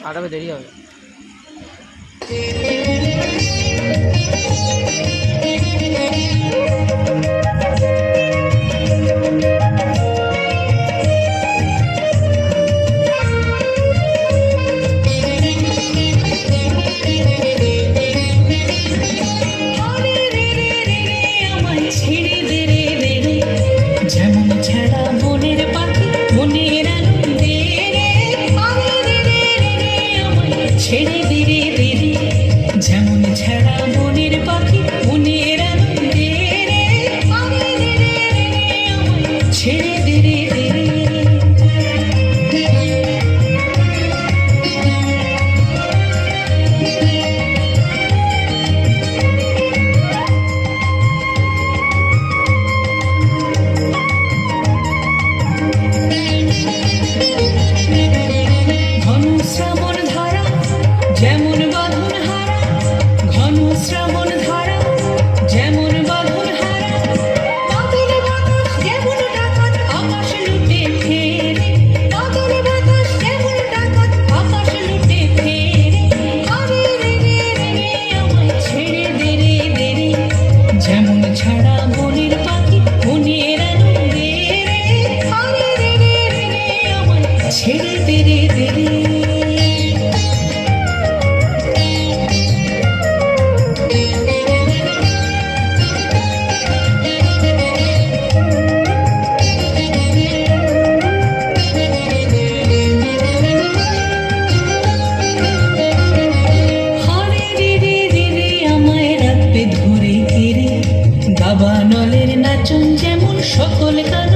কাটাবে দেরি হবে। ছেড়ে দে রে দে রে, যেমন ছেড়া বনের পাখি মনের আনন্দে রে, আরে রে রে রে রে আমায় ছেড়ে দে রে দে রে। ঘন শ্রাবণ ধারা যেমন বাঁধন হারা, ঘন শ্রাবণ ধারা যেমন বাঁধন হারা, বাদল বাতাস যেমন ডাকাত আকাশ লুটে ফেরে, বাদল বাতাস যেমন ডাকাত আকাশ লুটে ফেরে, আরে রে রে রে রে আমায় ছেড়ে দে রে দে রে, যেমন ছাড়া বনের পাখি মনের আনন্দে রে, আরে রে রে রে রে আমায় ছেড়ে দে রে দে রে। দাবানলের নাচন যেমন সকল গান